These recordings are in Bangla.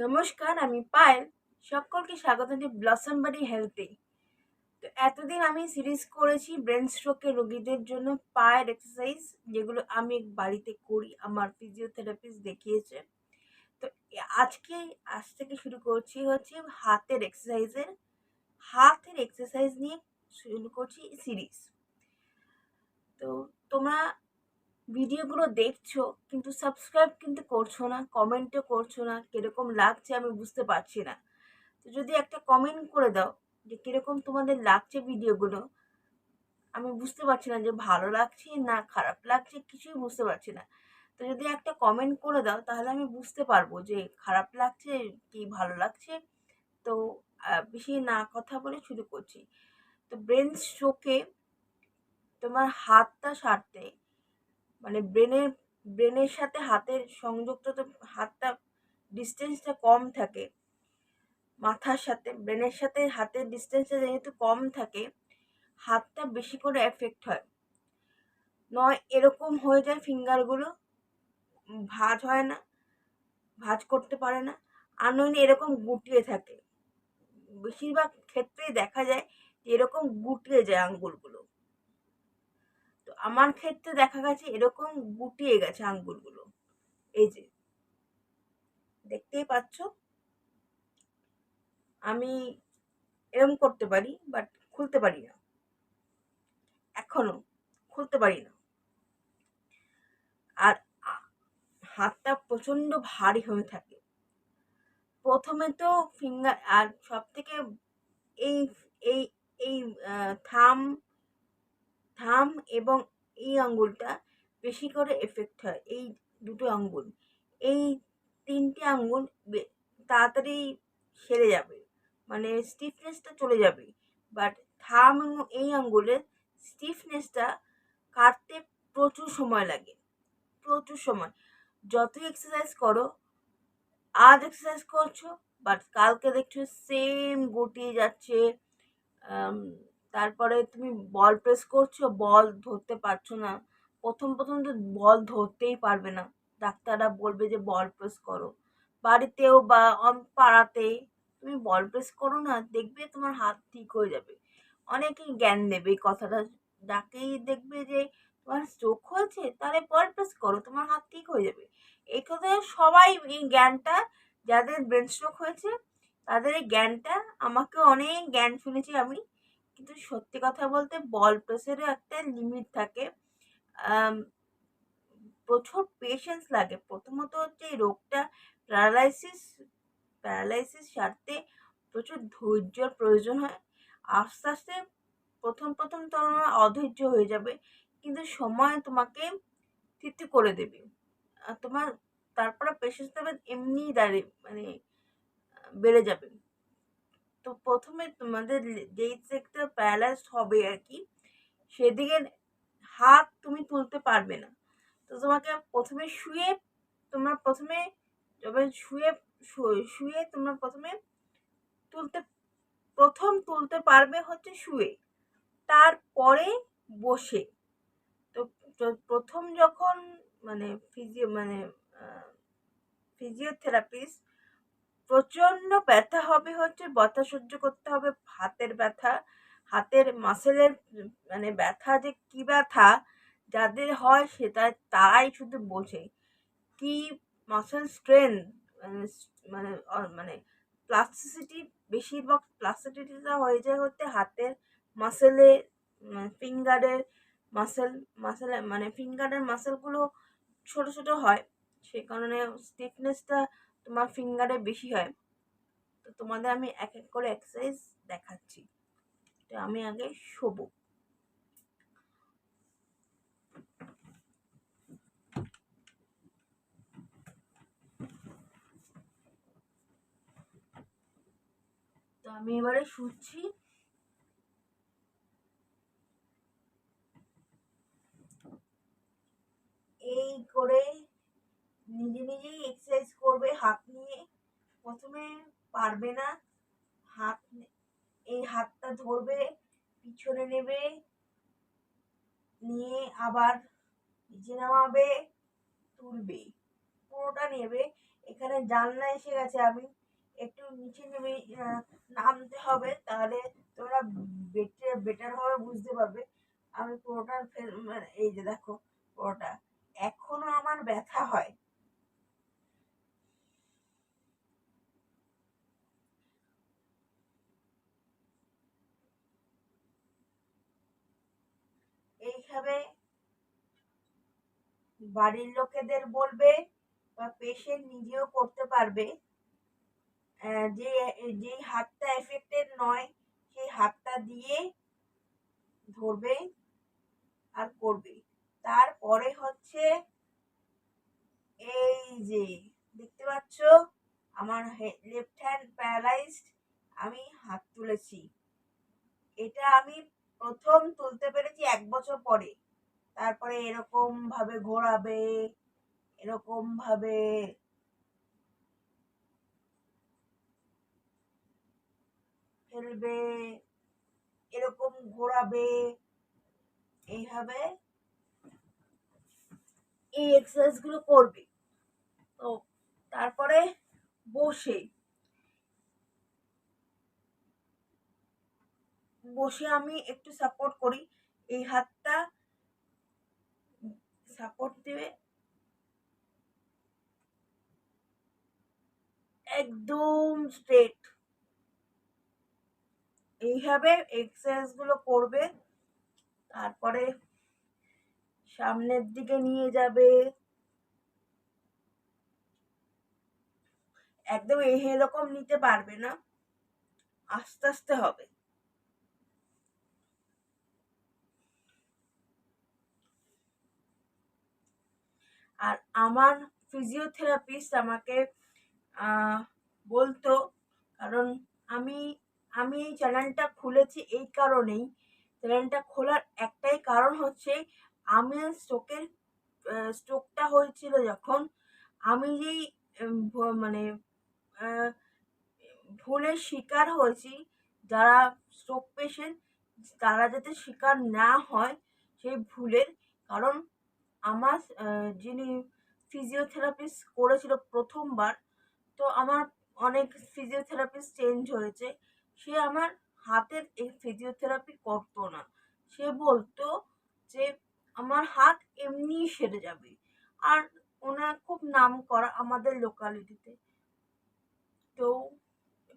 নমস্কার, আমি পায়েল। সকলকে স্বাগত জানাই ব্লসম বাড়ি হেলথে। তো এতদিন আমি সিরিজ করেছি ব্রেন স্ট্রোকের রোগীদের জন্য পায়ের এক্সারসাইজ, যেগুলো আমি বাড়িতে করি, আমার ফিজিওথেরাপিস্ট দেখিয়েছে। তো আজ থেকে শুরু করছি হচ্ছে হাতের এক্সারসাইজ নিয়ে শুরু করছি সিরিজ। তো তোমরা ভিডিওগুলো দেখছো কিন্তু সাবস্ক্রাইব কিন্তু করছো না, কমেন্টও করছো না। কিরকম লাগছে আমি বুঝতে পারছি না। তো যদি একটা কমেন্ট করে দাও যে কিরকম তোমাদের লাগছে ভিডিওগুলো, আমি বুঝতে পারছি না যে ভালো লাগছে না খারাপ লাগছে, কিছুই বুঝতে পারছি না। তো যদি একটা কমেন্ট করে দাও তাহলে আমি বুঝতে পারবো যে খারাপ লাগছে কি ভালো লাগছে। তো বেশি না কথা বলে শুরু করছি। তো ব্রেন স্ট্রোকে তোমার হাতটা সারতে, মানে ব্রেনের সাথে হাতের সংযুক্ত, তো হাতটা ডিস্টেন্সটা কম থাকে, মাথার সাথে ব্রেনের সাথে হাতের ডিস্টেন্সটা যেহেতু কম থাকে, হাতটা বেশি করে এফেক্ট হয়। নয় এরকম হয়ে যায় ফিঙ্গারগুলো, ভাঁজ হয় না, ভাঁজ করতে পারে না। আর নইলে এরকম গুটিয়ে থাকে। বেশিরভাগ ক্ষেত্রেই দেখা যায় যে এরকম গুটিয়ে যায় আঙ্গুলগুলো। তো আমার ক্ষেত্রে দেখা গেছে এরকম গুটিয়ে গেছে আঙ্গুলগুলো। এই যে দেখতেই পাচ্ছ, আমি এরকম করতে পারি বাট খুলতে পারি না, এখনো খুলতে পারি না। আর হাতটা প্রচন্ড ভারী হয়ে থাকে। প্রথমে তো ফিঙ্গার, আর সব থেকে এই এই এই থাম থাম এবং এই আঙ্গুলটা বেশি করে এফেক্ট হয়। এই দুটো আঙ্গুল, এই তিনটে আঙ্গুল তাড়াতাড়ি সেরে যাবে, মানে স্টিফনেসটা চলে যাবে। বাট থাম এবং এই আঙ্গুলের স্টিফনেসটা কাটতে প্রচুর সময় লাগে, প্রচুর সময়। যতই এক্সারসাইজ করো, আজ এক্সারসাইজ করছো বাট কালকে দেখছো সেম গুটিয়ে যাচ্ছে। তারপরে তুমি বল প্রেস করছো, বল ধরতে পারছো না। প্রথম প্রথম তো বল ধরতেই পারবে না, ডাক্তাররা বলবে যে বল প্রেস করো। বাড়িতেও বা পাড়াতে তুমি বল প্রেস করো না, দেখবে তোমার হাত ঠিক হয়ে যাবে। অনেকেই জ্ঞান দেবে এই কথাটা, যাকেই দেখবে যে তোমার স্ট্রোক হয়েছে তাহলে বল প্রেস করো, তোমার হাত ঠিক হয়ে যাবে। এই কথা সবাই, এই জ্ঞানটা যাদের ব্রেন স্ট্রোক হয়েছে তাদের এই জ্ঞানটা, আমাকে অনেক জ্ঞান শুনেছি আমি। কিন্তু সত্যি কথা বলতে বল প্রেসেরও একটা লিমিট থাকে। আম, প্রচুর পেশেন্স লাগে। প্রথমত হচ্ছে এই রোগটা প্যারালাইসিস প্যারালাইসিস সারতে প্রচুর ধৈর্যর প্রয়োজন হয়। আস্তে আস্তে প্রথম প্রথম তোমার অধৈর্য হয়ে যাবে, কিন্তু সময় তোমাকে তৃপ্তি করে দেবে। আর তোমার তারপরে পেশেন্স লেভেল এমনি দাঁড়িয়ে, মানে বেড়ে যাবে। তো প্রথমে তোমাদের যেই সেক্টর প্যারালাইজড হবে আর কি, সেদিকে হাত তুমি তুলতে পারবে না। তো তোমাকে প্রথমে শুয়ে, তোমরা প্রথমে যবে শুয়ে শুয়ে তোমরা তুলতে তুলতে পারবে হচ্ছে শুয়ে, তারপরে বসে। তো প্রথম যখন, মানে ফিজিওথেরাপিস্ট, প্রচন্ড ব্যথা হবে, হচ্ছে ব্যথা সহ্য করতে হবে, হাতের ব্যথা, হাতের মাসেলের, মানে ব্যথা যে কি ব্যথা যাদের হয় সেটা তারাই শুধু বোঝে। কি মাসেল স্ট্রেংথ, মানে মানে প্লাস্টিসিটি, বেশিরভাগ প্লাস্টিসিটিটা হয়ে যায় হচ্ছে হাতের মাসেলে, ফিঙ্গারের মাসেল মাসেল মানে ফিঙ্গারের মাসেলগুলো ছোট ছোট হয়, সে কারণে স্টিফনেসটা তোমার ফিঙ্গারে বেশি হয়। তো তোমাদের আমি এক এক করে এক্সারসাইজ দেখাচ্ছি। তো আমি আগে শোবো। তো আমি এবারে শুচ্ছি। এই করে নিজে নিজেই এক্সারসাইজ করবে হাত নিয়ে। প্রথমে পারবে না, হাত এই হাতটা ধরবে, পিছনে নেবে, নিয়ে আবার নিচে নামাবে, তুলবে, পুরোটা নেবে। এখানে জানলা এসে গেছে, আমি একটু নিচে নেমে নামতে হবে, তাহলে তোমরা বেটার ভাবে বুঝতে পারবে। আমি পুরোটা মানে এই যে দেখো, পুরোটা এখনো আমার ব্যথা হয়। এইভাবে বাড়ির লোকেদের বলবে বা পেশেন্ট নিজেও করতে পারবে। যে যেই হাতটা এফেক্টেড নয় সেই হাতটা দিয়ে ধরবে আর করবে। তারপরে হচ্ছে এই যে দেখতে পাচ্ছ আমার লেফট হ্যান্ড প্যারালাইজড, আমি হাত তুলেছি। এটা আমি প্রথম তুলতে পেরেছি 1 বছর পরে। তারপরে এরকম ভাবে ঘোরাবে, এরকম ভাবে ফেলবে, এরকম ঘোরাবে, এইভাবে এই এক্সারসাইজ গুলো করবে। তো তারপরে বসে বসে আমি একটু সাপোর্ট করি, এই হাতটা সাপোর্ট দিবে একদম স্ট্রেট। এইভাবে এক্সারসাইজ গুলো করবে। তারপরে সামনের দিকে নিয়ে যাবে, একদম এরকম নিতে পারবে না, আস্তে আস্তে হবে। আর আমার ফিজিওথেরাপিস্ট আমাকে বলতো, কারণ আমি আমি এই চ্যানেলটা খুলেছি এই কারণেই। চ্যানেলটা খোলার একটাই কারণ হচ্ছে, আমি স্ট্রোকটা হয়েছিল যখন, আমি যেই মানে ভুলের শিকার হয়েছি, যারা স্ট্রোক পেশেন্ট তারা যাতে শিকার না হয় সেই ভুলের। কারণ আমার যিনি ফিজিওথেরাপিস্ট করেছিল প্রথমবার, তো আমার অনেক ফিজিওথেরাপিস্ট চেঞ্জ হয়েছে, সে আমার হাতের এই ফিজিওথেরাপি করতো না। সে বলতো যে আমার হাত এমনিই সেরে যাবে। আর ওনার খুব নাম করা আমাদের লোকালিটিতে। তো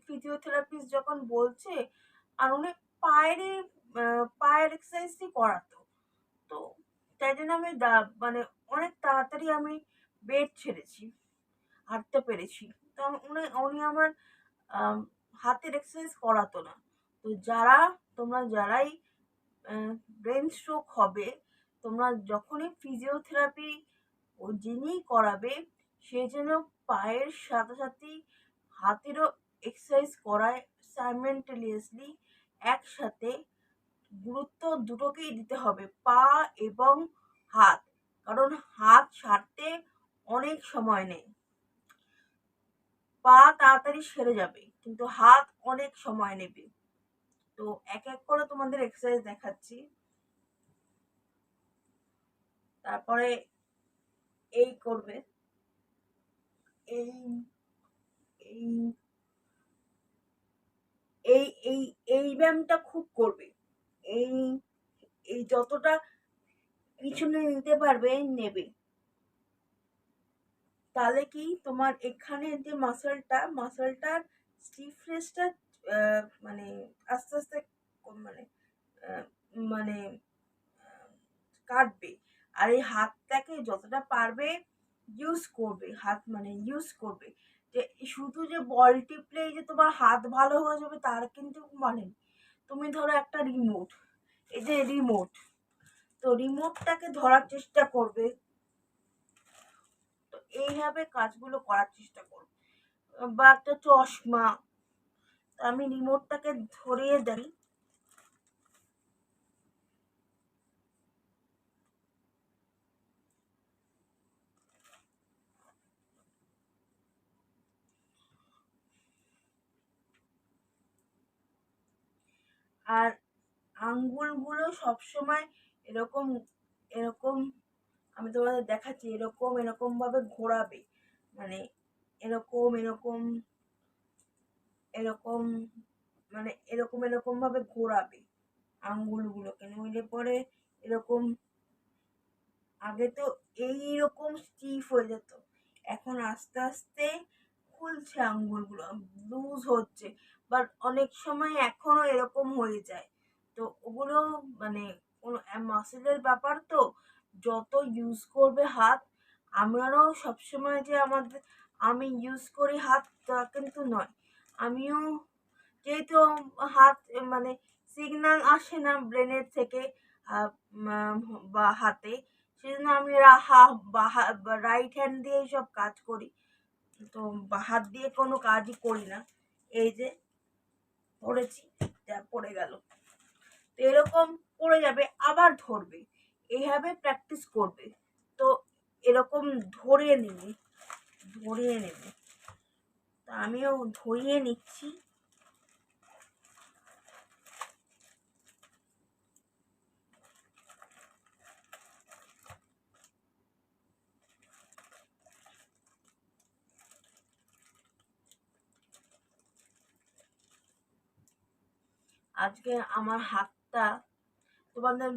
ফিজিওথেরাপিস্ট যখন বলছে, আর উনি পায়েরই পায়ের এক্সারসাইজই করাতো। তো তাই জন্য আমি মানে অনেক তাড়াতাড়ি আমি বেড ছেড়েছি, হাঁটতে পেরেছি। তো উনি উনি আমার আম, হাতের এক্সারসাইজ করাতো না। তো তোমরা যারাই ব্রেন স্ট্রোক হবে, তোমরা যখনই ফিজিওথেরাপি যিনি করাবে, সে যেন পায়ের সাথে সাথে হাতেরও এক্সারসাইজ করায় সাইমেন্টেলিয়াসলি, একসাথে। গুরুত্ব দুটোকেই দিতে হবে, পা এবং হাত। কারণ হাত ছাড়তে অনেক সময় নেই, পা তাড়াতাড়ি সেরে যাবে কিন্তু হাত অনেক সময় নেবে। তো এক এক করে তোমাদের এক্সারসাইজ দেখাচ্ছি। তারপরে এই করবে, এই এই এই এই এই ব্যায়ামটা খুব করবে। এই এই যতটা পিছনে নিতে পারবে নেবে, তাহলে কি তোমার এখানে যে মাসলটার স্টিফনেসটা মানে আস্তে আস্তে মানে আহ, মানে কাটবে। আর এই হাতটাকে যতটা পারবে ইউজ করবে, হাত মানে ইউজ করবে। যে শুধু যে বল টিপলেই যে তোমার হাত ভালো হয়ে যাবে তার কিন্তু মানে নেই। তুমি ধরো একটা রিমোট, এই যে রিমোট, তো রিমোটটাকে ধরার চেষ্টা করবে। তো এইভাবে কাজগুলো করার চেষ্টা করবে। বা একটা চশমা, আমি রিমোটটাকে ধরিয়ে দিই। আর আঙ্গুলগুলো সবসময় এরকম এরকম, আমি তোমাদের দেখাচ্ছি, এরকম এরকম ভাবে ঘোরাবে। মানে এরকম এরকম এরকম মানে এরকম এরকম ভাবে ঘোরাবে আঙ্গুলগুলোকে, নইলে পরে এরকম, আগে তো এইরকম স্টিফ হয়ে যেত, এখন আস্তে আস্তে খুলছে আঙ্গুলগুলো, লুজ হচ্ছে, বাট অনেক সময় এখনো এরকম হয়ে যায়। তো ওগুলো মানে কোনো মাসেলের ব্যাপার তো, যত ইউজ করবে হাত, আমারও সবসময় যে আমি ইউজ করি হাত তা কিন্তু নয়, আমিও যেহেতু হাত মানে সিগন্যাল আসে না ব্রেনের থেকে বা হাতে, সেজন্য আমি রাইট হ্যান্ড দিয়ে সব কাজ করি, তো হাত দিয়ে কোনো কাজই করি না। এই যে পড়েছি, যা পড়ে গেল, তো এরকম পড়ে যাবে আবার ধরবে, এইভাবে প্র্যাকটিস করবে। তো এরকম ধরিয়ে নেবে, তা আমিও ধরিয়ে নিচ্ছি। আজকে আমার হাতটা তোমাদের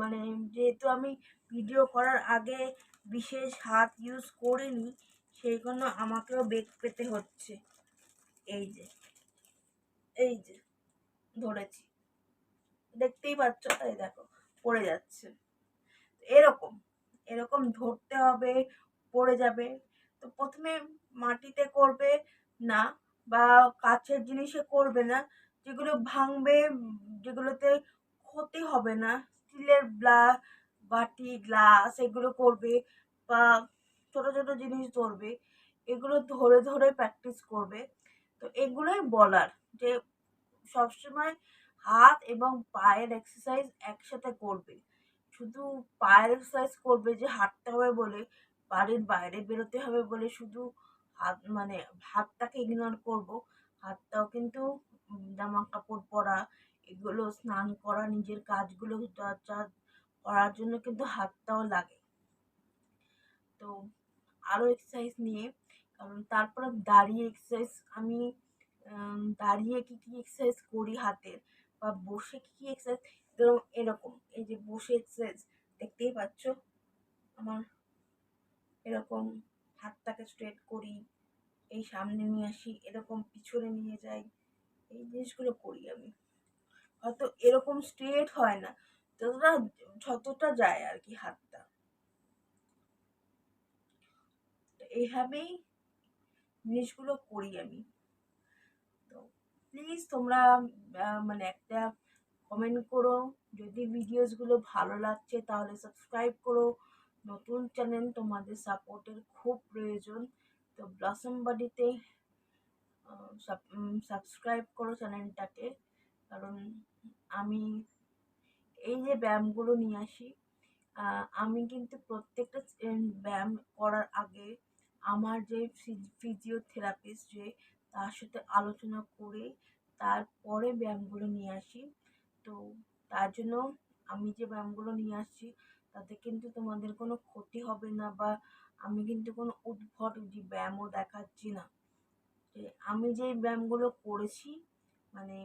মানে যেহেতু আমি ভিডিও করার আগে বিশেষ হাত ইউজ করিনি, সেই জন্য আমাকেও বেগ পেতে হচ্ছে। এই যে এই যে ধরেছি, দেখতেই পাচ্ছ, এই দেখো পড়ে যাচ্ছে, এরকম এরকম ধরতে হবে, পড়ে যাবে। তো প্রথমে মাটিতে করবে না, বা কাচের জিনিসে করবে না, যেগুলো ভাঙবে, যেগুলোতে ক্ষতি হবে না, স্টিলের বাটি গ্লাস এগুলো করবে, বা ছোট ছোট জিনিস ধরবে, এগুলো ধরে ধরে প্র্যাকটিস করবে। তো এগুলোই বলার যে সবসময় হাত এবং পায়ের এক্সারসাইজ একসাথে করবে। শুধু পায়ের এক্সারসাইজ করবে যে হাঁটতে হবে বলে, বাড়ির বাইরে বেরোতে হবে বলে শুধু হাত মানে হাতটাকে ইগনোর করব, হাতটাও কিন্তু জামা কাপড় পরা, এগুলো স্নান করা, নিজের কাজগুলো করার জন্য কিন্তু হাতটাও লাগে। তো আরো এক্সারসাইজ নিয়ে, কারণ তারপরে দাঁড়িয়ে এক্সারসাইজ, আমি দাঁড়িয়ে কি কি এক্সারসাইজ করি হাতের, বা বসে কি কি এক্সারসাইজ, এরকম এই যে বসে এক্সারসাইজ দেখতেই পাচ্ছ, আমার এরকম হাতটাকে স্ট্রেট করি, এই সামনে নিয়ে আসি, এরকম পিছনে নিয়ে যাই, এই জিনিসগুলো করি আমি। হয়তো এরকম স্ট্রেট হয় না, যতটা যায় আর কি হাতটা, তো এইভাবেই জিনিসগুলো করি আমি। তো প্লিজ তোমরা মানে একটা কমেন্ট করো, যদি ভিডিওসগুলো ভালো লাগছে তাহলে সাবস্ক্রাইব করো। নতুন চ্যানেল, তোমাদের সাপোর্টের খুব প্রয়োজন। তো ব্লসম বাড়িতে সাবস্ক্রাইব করো চ্যানেলটাকে, কারণ আমি এই যে ব্যায়ামগুলো নিয়ে আসি, আমি কিন্তু প্রত্যেকটা ব্যায়াম করার আগে আমার যে ফিজিওথেরাপিস্ট যে, তার সাথে আলোচনা করে তারপরে ব্যায়ামগুলো নিয়ে আসি। তো তার জন্য আমি যে ব্যায়ামগুলো নিয়ে আসছি তাতে কিন্তু তোমাদের কোনো ক্ষতি হবে না, বা আমি কিন্তু কোনো উদ্ভট যে ব্যায়ামও দেখাচ্ছি না। যে আমি যে ব্যায়ামগুলো করেছি, মানে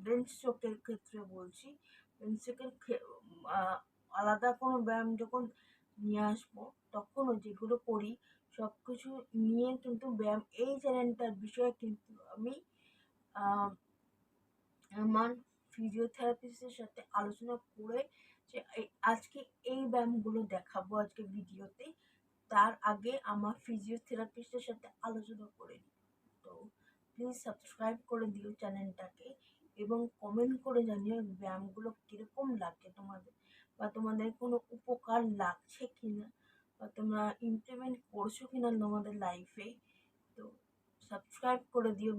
ব্রেন স্ট্রোকের ক্ষেত্রে বলছি, ব্রেন স্ট্রোকের আলাদা কোনো ব্যায়াম যখন নিয়ে আসবো, তখনও যেগুলো করি সব কিছু নিয়ে কিন্তু ব্যায়াম, এই চ্যানেলটার বিষয়ে কিন্তু আমি আমার ফিজিওথেরাপিস্টের সাথে আলোচনা করে যে আজকে এই ব্যায়ামগুলো দেখাবো আজকে ভিডিওতে, তার আগে আমার ফিজিওথেরাপিস্টের সাথে আলোচনা করে নিই। তো প্লিজ সাবস্ক্রাইব করে দিও চ্যানেলটাকে, এবং কমেন্ট করে জানিও ব্যায়ামগুলো কীরকম লাগে তোমাদের, বা তোমাদের কোনো উপকার লাগছে কিনা, বা তোমরা ইমপ্লিমেন্ট করছো কিনা তোমাদের লাইফে। তো সাবস্ক্রাইব করে দিও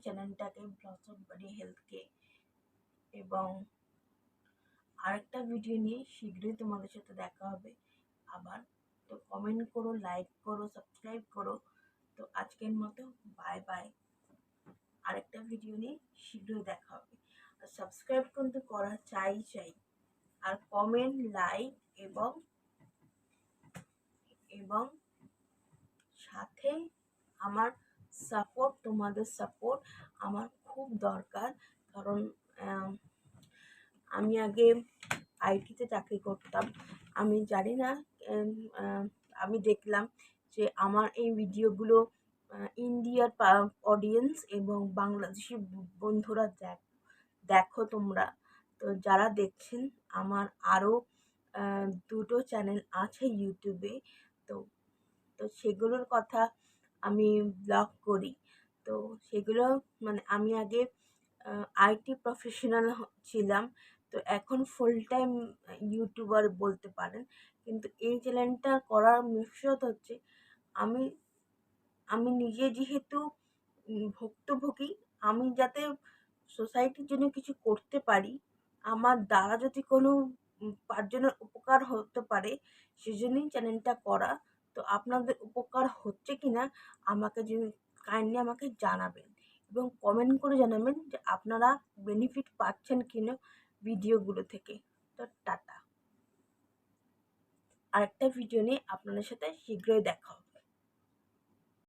চ্যানেলটাকে, ব্লসম বাড়ি হেলথকে। এবং আরেকটা ভিডিও নিয়ে শীঘ্রই তোমাদের সাথে দেখা হবে আবার। তো কমেন্ট করো, লাইক করো, সাবস্ক্রাইব করো। তো আজকের মতো বাই বাই, আরেকটা ভিডিও নিয়ে শীঘ্রই দেখা হবে। আর সাবস্ক্রাইব কিন্তু করা চাই, আর কমেন্ট, লাইক এবং এবং সাথে আমার সাপোর্ট, তোমাদের সাপোর্ট আমার খুব দরকার। কারণ আমি আগে আইটিতে চাকরি করতাম। আমি জানি না, এম, আহ, আমি দেখলাম যে আমার এই ভিডিওগুলো ইন্ডিয়ার অডিয়েন্স এবং বাংলাদেশি বন্ধুরা দেখো তোমরা। তো যারা দেখছেন, আমার আরও দুটো চ্যানেল আছে ইউটিউবে। তো তো সেগুলোর কথা আমি ব্লগ করি। তো সেগুলো মানে আমি আগে আইটি প্রফেশনাল ছিলাম, তো এখন ফুল টাইম ইউটিউবার বলতে পারেন। কিন্তু এই চ্যানেলটা করার মকসদ হচ্ছে আমি আমি নিজে যেহেতু ভুক্তভোগী, আমি যাতে সোসাইটির জন্য কিছু করতে পারি, আমার দ্বারা যদি কোনো ৫ জনের উপকার হতে পারে, সেজন্যই চ্যানেলটা করা। তো আপনাদের উপকার হচ্ছে কিনা আমাকে কাইন্ডলি আমাকে জানাবেন এবং কমেন্ট করে জানাবেন যে আপনারা বেনিফিট পাচ্ছেন কিনা ভিডিওগুলো থেকে। তো টাটা, আরেকটা ভিডিও নিয়ে আপনাদের সাথে শীঘ্রই দেখা হবে।